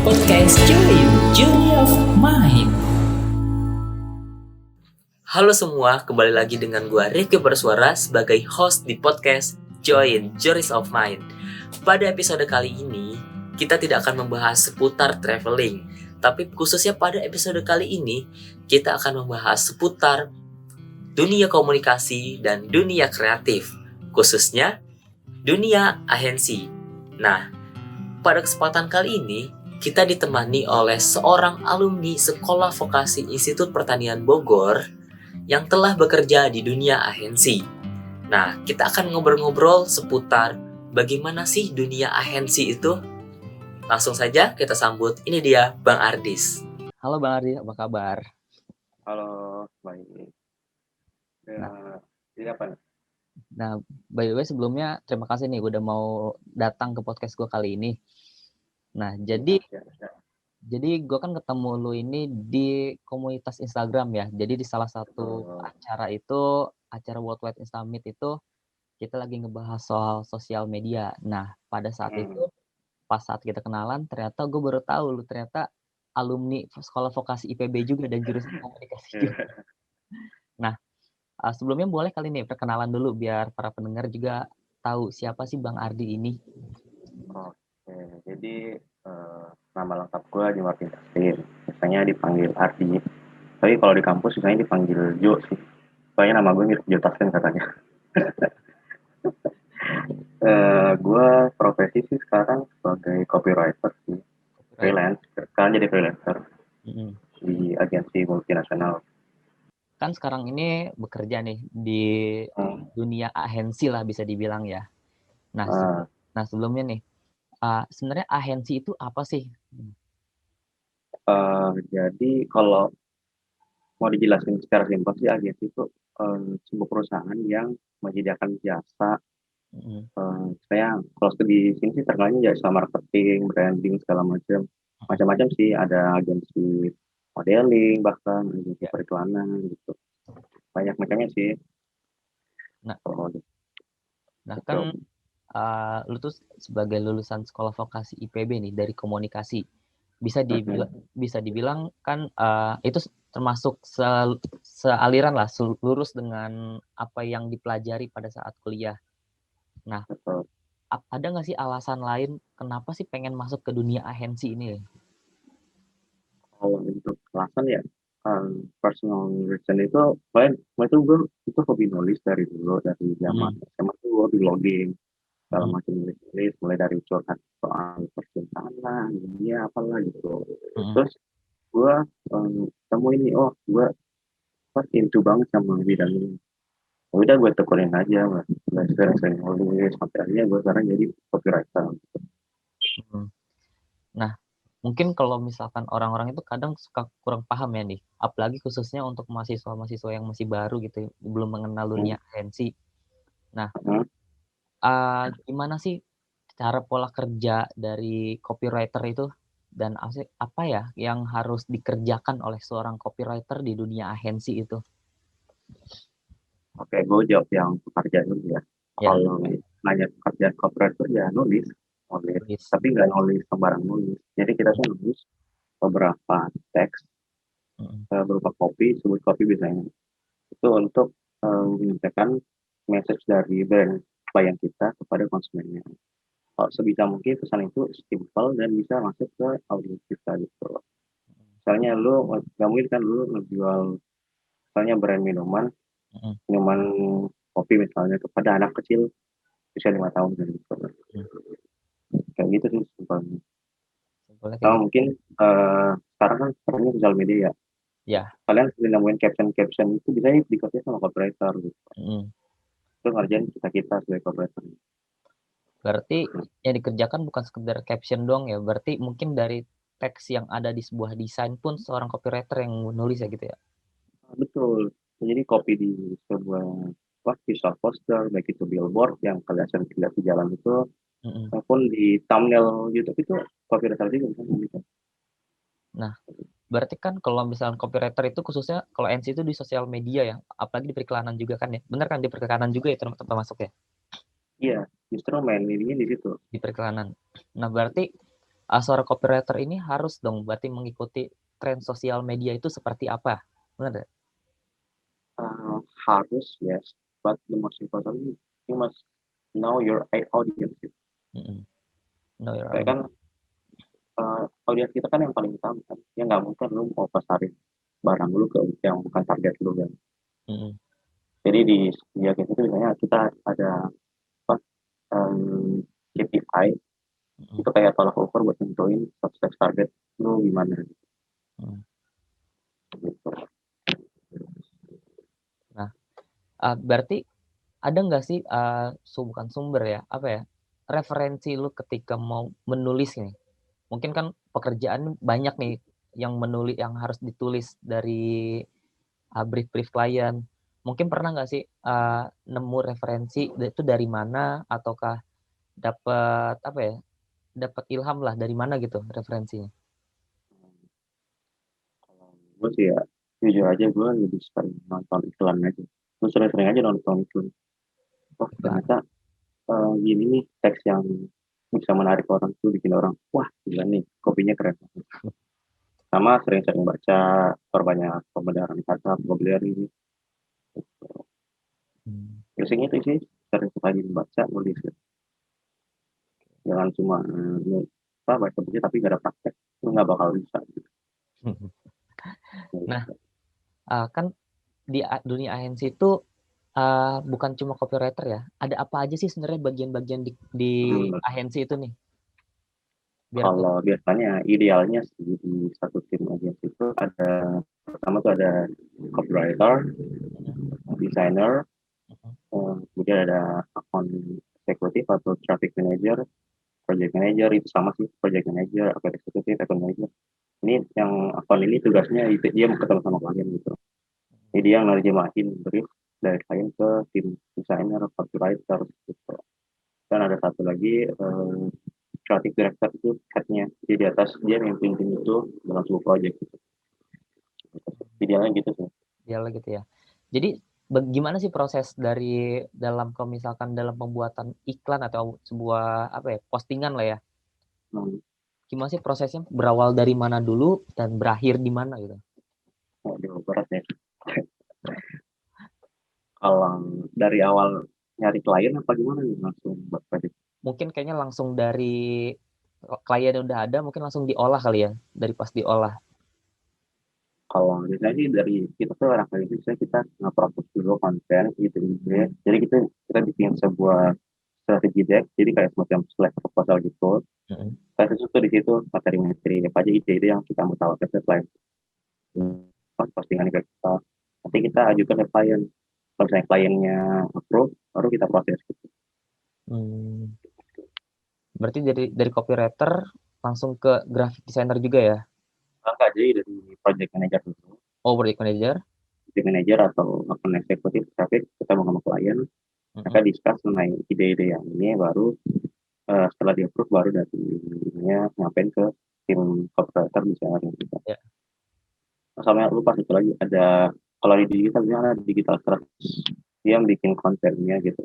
podcast Journey of Mind. Halo semua, kembali lagi dengan gua Rifki Bersuara sebagai host di podcast Journeys of Mind. Pada episode kali ini, kita tidak akan membahas seputar traveling, tapi khususnya pada episode kali ini, kita akan membahas seputar dunia komunikasi dan dunia kreatif, khususnya dunia agensi. Nah, pada kesempatan kali ini, kita ditemani oleh seorang alumni Sekolah Vokasi Institut Pertanian Bogor yang telah bekerja di dunia agensi. Nah, kita akan ngobrol-ngobrol seputar bagaimana sih dunia agensi itu. Langsung saja kita sambut, ini dia Bang Ardis. Halo Bang Ardis, apa kabar? Halo, baik. Jadi apa nih? Nah, by the way sebelumnya terima kasih nih udah mau datang ke podcast gue kali ini. Nah, jadi gue kan ketemu lu ini di komunitas Instagram ya. Jadi di salah satu acara itu, acara World Wide Summit itu, kita lagi ngebahas soal sosial media. Nah, pada saat itu, pas saat kita kenalan, ternyata gue baru tahu lu ternyata alumni Sekolah Vokasi IPB juga dan jurusan komunikasi juga. Nah, sebelumnya boleh kali nih perkenalan dulu biar para pendengar juga tahu siapa sih Bang Ardi ini. Oke, jadi nama lengkap gue Adi Martin Taslim. Biasanya dipanggil Ardi. Tapi kalau di kampus biasanya dipanggil Jo sih. Soalnya nama gue mirip Jo Taslim katanya. Gue profesi sih sekarang sebagai copywriter sih. Freelance. Sekarang jadi freelancer di agensi multinasional. Kan sekarang ini bekerja nih di dunia agensi lah bisa dibilang ya. Nah, sebelumnya nih, sebenarnya agensi itu apa sih? Jadi kalau mau dijelasin secara simpel sih, agensi itu sebuah perusahaan yang menyediakan jasa. Saya kalau di sini sih terkenalnya jasa marketing, branding segala macam sih. Ada agensi modeling, bahkan agensi periklanan gitu. Banyak macamnya sih. Nah kan lu tuh sebagai lulusan Sekolah Vokasi IPB nih dari komunikasi, bisa dibilang kan itu termasuk sealiran lah, lurus dengan apa yang dipelajari pada saat kuliah. Nah, ada nggak sih alasan lain kenapa sih pengen masuk ke dunia agensi ini? Kalau untuk alasan ya, personal reason itu, gue itu hobi nulis dari dulu, dari zaman SMA tuh gue hobi blogging, segala macam nulis, mulai dari curhat soal percintaan lah, dunia apalah gitu. Terus gue temu ini, gue into banget sama bidang ini. Udah gue tekunin aja, gue sering nulis, sampai akhirnya gue sekarang jadi copywriter. Nah, mungkin kalau misalkan orang-orang itu kadang suka kurang paham ya nih, apalagi khususnya untuk mahasiswa-mahasiswa yang masih baru gitu, belum mengenal dunia agensi. Nah, gimana sih cara pola kerja dari copywriter itu, dan apa ya yang harus dikerjakan oleh seorang copywriter di dunia agensi itu? Oke, gue jawab yang pekerjaan dulu ya. Kalau nanya pekerjaan copywriter ya nulis, tapi nggak nulis sembarang nulis. Jadi kita tuh nulis beberapa teks, berupa copy, sebut copy biasanya. Itu untuk menyampaikan message dari brand klien kita kepada konsumennya. Kalau sebisa mungkin pesan itu simple dan bisa masuk ke audiens kita gitu. Misalnya lu nggak mungkin kan lu ngejual misalnya brand minuman kopi misalnya kepada anak kecil usia 5 tahun gitu. Kayak gitu sih simpelnya. Kalau mungkin sekarang kan sekarang sosial media ya. Kalian sering nemuin caption itu bisa dikasih sama copywriter gitu. Itu ngerjain kita sebagai copywriter. Berarti yang dikerjakan bukan sekedar caption doang ya, berarti mungkin dari teks yang ada di sebuah desain pun seorang copywriter yang menulis ya gitu ya? Betul. Jadi copy di sebuah visual poster, baik itu billboard yang kalian sering lihat di jalan itu, maupun di thumbnail YouTube itu copywriter juga misalnya gitu. Nah, berarti kan kalau misalnya copywriter itu khususnya kalau NC itu di sosial media ya, apalagi di periklanan juga kan ya? Bener kan di periklanan juga ya termasuk ya? Iya, justru main ininya di situ. Di periklanan. Nah, berarti seorang copywriter ini harus dong berarti mengikuti tren sosial media itu seperti apa? Benar nggak? Harus, yes, but the most important you must know your audience. Mm-mm. Know your Kayak kan audience. audiens kita kan yang paling utama kan. Ya nggak mungkin lu mau pasarin barang lu ke yang bukan target lu kan. Mm-mm. Jadi di ya kayak gitu misalnya kita ada apa KPI Mm-mm. itu kayak tolak ukur buat nentuin sukses target lu gimana Mm. gitu. Nah, berarti ada nggak sih bukan sumber ya, apa ya, referensi lu ketika mau menulis nih? Mungkin kan pekerjaan banyak nih yang menulis, yang harus ditulis dari brief klien. Mungkin pernah nggak sih nemu referensi itu dari mana, ataukah dapat apa ya, dapat ilham lah dari mana gitu referensinya? Kalau gue sih ya jujur aja gue lebih sering nonton iklan aja. Gue sering-sering aja nonton iklan. Oh Nah, ternyata gini nih teks yang bisa menarik orang tuh bikin orang wah gila nih kopinya keren. Sama sering-sering baca perbanyak pembenaran kata vocabulary ini. hmm, Biasanya itu sih sering rajin baca nulis. Jangan cuma baca buku tapi gak ada praktek itu nggak bakal bisa gitu. Nah, kan di dunia agensi itu bukan cuma copywriter ya. Ada apa aja sih sebenarnya bagian-bagian di agensi itu nih? Biar aku. Kalau biasanya idealnya sih di satu tim agensi itu ada pertama tuh ada copywriter, designer, kemudian ada account eksekutif atau traffic manager, project manager itu sama sih project manager, account eksekutif, account manager. Ini yang account ini tugasnya itu dia mau ketemu sama klien gitu. Jadi dia yang nerjemahin brief dari klien ke tim designer, copywriter gitu. Dan ada satu lagi creative director itu headnya. Jadi di atas dia memimpin tim itu dalam sebuah project gitu. Idealnya gitu sih. Idealnya gitu ya. Jadi bagaimana sih proses dari dalam misalkan dalam pembuatan iklan atau sebuah apa ya, postingan lah ya. Gimana sih prosesnya, berawal dari mana dulu dan berakhir di mana gitu? Waduh, berat ya. Kalau dari awal nyari klien apa gimana nih langsung buat project? Mungkin kayaknya langsung dari klien yang udah ada, mungkin langsung diolah kali ya, dari pas diolah. Kalau biasanya sih dari kita tuh orang kali itu kita nge-propose dulu konten gitu. Jadi kita bikin sebuah strategi deck, jadi kayak semacam slide proposal gitu. Kita susun di situ materi-materi apa aja ide-ide yang kita mau tawarkan ke klien. Postingan ke kita. Nanti kita ajukan ke klien. Kalau misalnya kliennya approve, baru kita proses gitu. Berarti dari copywriter langsung ke graphic designer juga ya? Enggak, jadi dari project manager dulu. Oh, project manager. Project manager atau akun eksekutif traffic kita mau sama klien. Mereka discuss mengenai ide-ide yang ini baru setelah di approve baru dari ininya nyampein ke tim copywriter designer gitu. Ya. Sama yang lupa satu lagi ada kalau di digitalnya ada digital strategis dia yang bikin kontennya gitu.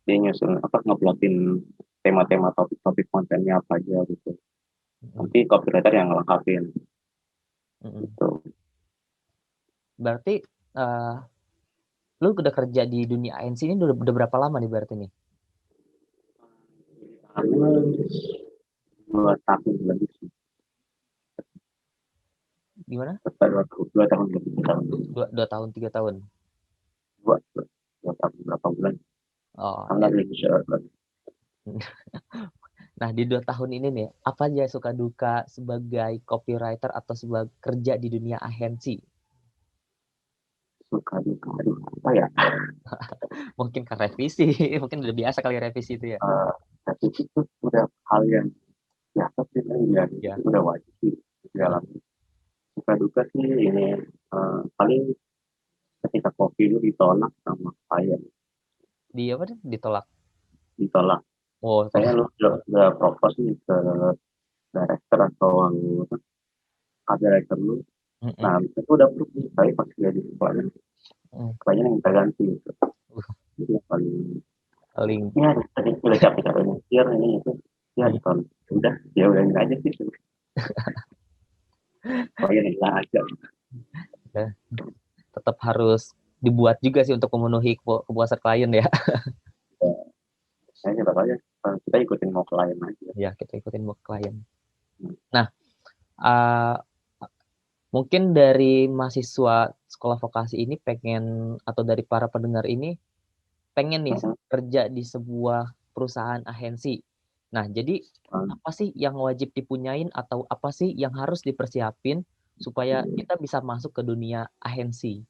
Dia nyusun ngeplotin tema-tema topik-topik kontennya apa aja gitu. Nanti copywriter yang ngelengkapin. Gitu. Berarti lu udah kerja di dunia agensi ini udah berapa lama nih berarti nih? 2 tahun lebih sih. Gimana? 2 tahun lebih. 2 tahun, 3 tahun. 2 tahun berapa bulan? Oh, nah di 2 tahun ini nih, apa aja suka duka sebagai copywriter atau sebagai kerja di dunia agensi? Suka duka, apa ya? Mungkin kan revisi, mungkin udah biasa kali revisi itu ya. Revisi itu udah hal yang biasa sih, ya. Udah wajib sih dialami. Suka duka sih ini paling ketika kopi lu ditolak sama klien. Apa tuh? Ditolak. Oh, saya lu udah propose nih ke director atau art director lu. Nah, itu udah proof nih, tapi pasti jadi klien. Klien yang kita ganti gitu. Jadi yang paling ya, tadi udah capek-capek mikir ini itu ya kalau udah ya udah ini aja sih. Klien enak aja. Tetap harus dibuat juga sih untuk memenuhi kepuasan klien ya. Kayaknya tetap aja kita ikutin mau klien aja. Ya, kita ikutin mau klien. Nah, uh, mungkin dari mahasiswa sekolah vokasi ini pengen, atau dari para pendengar ini pengen nih kerja di sebuah perusahaan agensi. Nah, jadi apa sih yang wajib dipunyain atau apa sih yang harus dipersiapin supaya kita bisa masuk ke dunia agensi?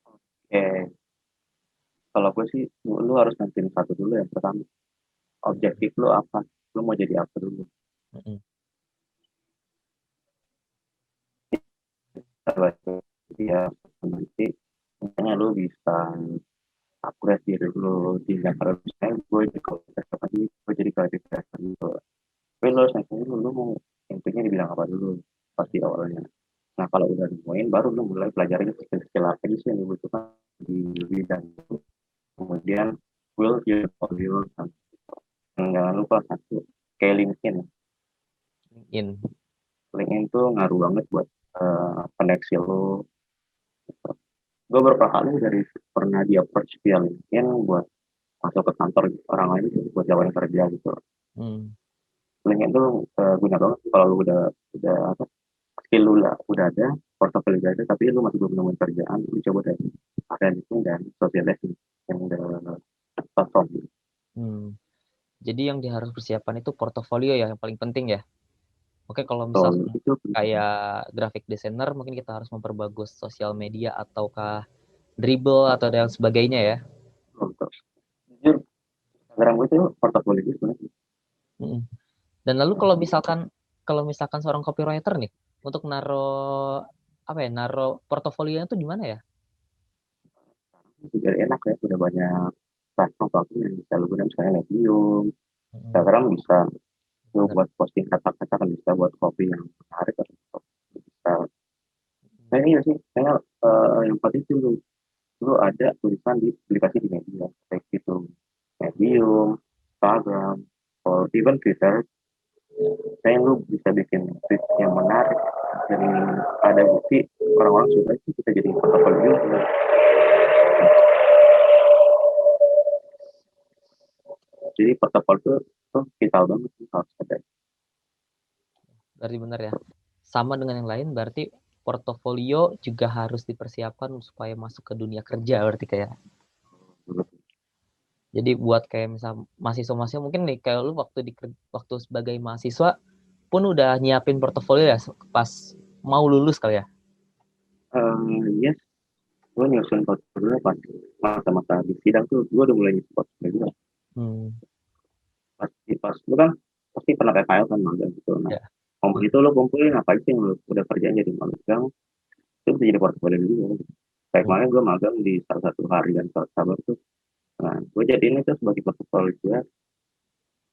Oke, kalau gue sih lu harus nentuin satu dulu yang pertama. Objektif lu apa? Lu mau jadi apa dulu? Kalau ya nanti misalnya lu bisa upgrade diri lu di kalau misalnya gue jadi kreatif gitu. Tapi lu harus nentuin lu mau intinya dibilang apa dulu pasti awalnya. Nah kalau udah nemuin baru lu mulai pelajarin skill-skill apa sih yang dibutuhkan di bidang itu. Kemudian build your portfolio. Jangan lupa satu kayak LinkedIn. LinkedIn tuh ngaruh banget buat koneksi lo. Gue beberapa kali pernah di approach via LinkedIn buat masuk ke kantor orang lain gitu, buat jawaban kerja gitu. LinkedIn tuh guna banget kalau lu udah apa, skill lu lah udah ada, portofolio udah ada, tapi lu masih belum nemuin kerjaan, lu coba dari LinkedIn dan social media yang udah platform. Jadi yang harus persiapan itu portofolio ya, yang paling penting ya. Oke, kalau misalnya kayak graphic designer mungkin kita harus memperbagus sosial media ataukah dribble atau yang sebagainya ya. Jujur, Instagram gue itu portofolio gue sebenarnya. Dan lalu kalau misalkan seorang copywriter nih untuk naro portofolionya itu di mana ya? Jadi enak ya, udah banyak platform yang bisa lu gunakan, misalnya Medium, Instagram bisa lu buat posting kata-kata, kan bisa buat copy yang menarik atau bisa. Nah ini sih, saya yang penting itu lu ada tulisan di aplikasi di media, kayak gitu, Medium, Instagram, or even Twitter. Saya lu bisa bikin tweet yang menarik dan ada bukti orang-orang suka itu kita jadi portfolio juga. Jadi portfolio tuh vital banget harus ada. Berarti benar ya. Sama dengan yang lain, berarti portofolio juga harus dipersiapkan supaya masuk ke dunia kerja berarti kayak. Jadi buat kayak misal mahasiswa mungkin nih kayak lu waktu sebagai mahasiswa pun udah nyiapin portofolio ya pas mau lulus kali ya. Yes, gue nyusun portfolio pas masa-masa di sidang tuh gue udah mulai nyusun portfolio. Pas lu kan pasti pernah PKL kan magang gitu. Nah, momen itu lo kumpulin apa sih yang lo udah kerjaan jadi magang, itu bisa jadi portfolio juga. Kayak kemarin gue magang di salah satu hari dan sabar tuh. Nah, gue jadiin itu sebagai portfolio gue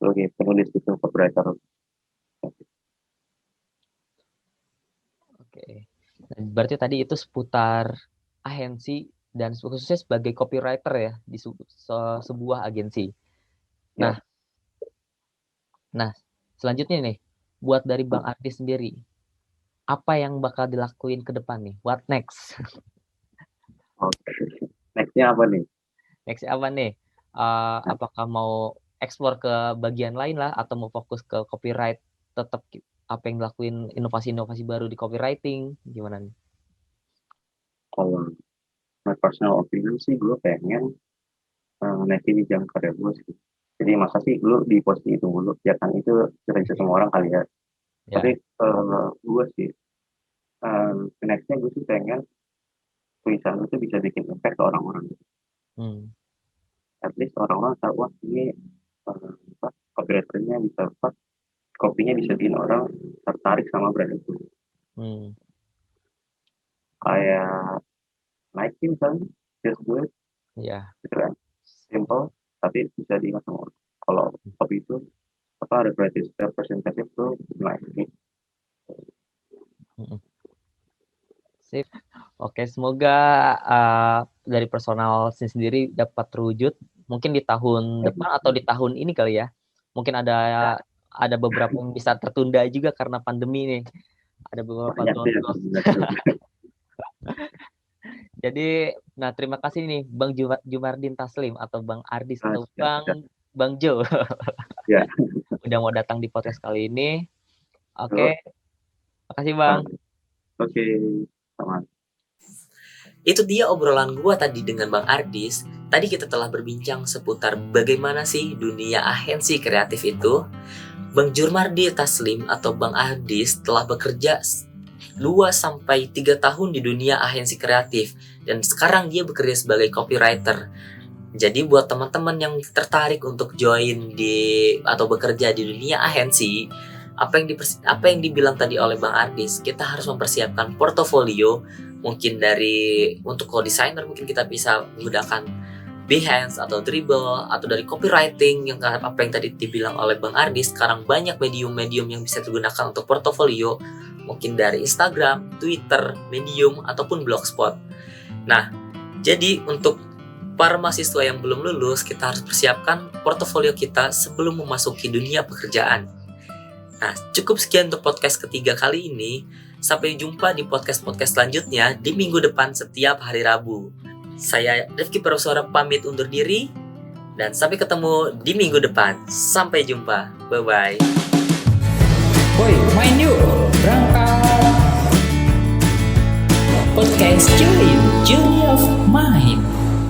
sebagai penulis itu copywriter. Oke. Berarti tadi itu seputar agensi dan khususnya sebagai copywriter ya di sebuah agensi. Nah, selanjutnya nih, buat dari Bang Ardi sendiri, apa yang bakal dilakuin ke depan nih? What next? Oke. Nextnya apa nih? Apakah mau explore ke bagian lain lah atau mau fokus ke copyright, tetap apa yang dilakuin inovasi-inovasi baru di copywriting, gimana nih? Kalau my personal opinion sih gue pengen naikin jam kerja gue sih. Jadi masa sih lu di posisi itu dulu, ya kan itu cerita semua orang kali ya. Tapi gue sih nextnya gue sih pengen tulisan itu bisa bikin impact ke orang-orang. At least orang-orang tahu wah ini copywriternya bisa kopinya bisa bikin orang tertarik sama brand itu. Kayak Nike misalnya, just do it. Gitu kan. Simple, tapi bisa diingat sama orang. Kalau kopi itu ada representatif itu Nike. Sip. Oke, semoga dari personal sendiri dapat terwujud mungkin di tahun depan atau di tahun ini kali ya. Mungkin ada beberapa yang bisa tertunda juga karena pandemi nih. Ada beberapa Banyak tuh yang goals. tertunda. Jadi, nah terima kasih nih Bang Jumardin Taslim atau Bang Ardis atau Siap. Bang Jo Ya. udah mau datang di podcast kali ini. Oke, makasih Bang. Oke, selamat. Itu dia obrolan gua tadi dengan Bang Ardis. Tadi kita telah berbincang seputar bagaimana sih dunia agensi kreatif itu. Bang Jumardin Taslim atau Bang Ardis telah bekerja 2-3 tahun di dunia agensi kreatif dan sekarang dia bekerja sebagai copywriter. Jadi buat teman-teman yang tertarik untuk join atau bekerja di dunia agensi, apa yang dibilang tadi oleh Bang Ardis, kita harus mempersiapkan portofolio. Mungkin untuk co-designer mungkin kita bisa menggunakan Behance atau Dribbble, atau dari copywriting yang apa yang tadi dibilang oleh Bang Ardis. Sekarang banyak medium-medium yang bisa digunakan untuk portofolio, mungkin dari Instagram, Twitter, Medium, ataupun Blogspot. Nah, jadi untuk para mahasiswa yang belum lulus, kita harus persiapkan portofolio kita sebelum memasuki dunia pekerjaan. Nah, cukup sekian untuk podcast ketiga kali ini. Sampai jumpa di podcast-podcast selanjutnya di minggu depan setiap hari Rabu. Saya Rifki Prauswara pamit undur diri, dan sampai ketemu di minggu depan. Sampai jumpa. Bye-bye. Woi, main yuk, berangkat. Podcast Journey of Mind.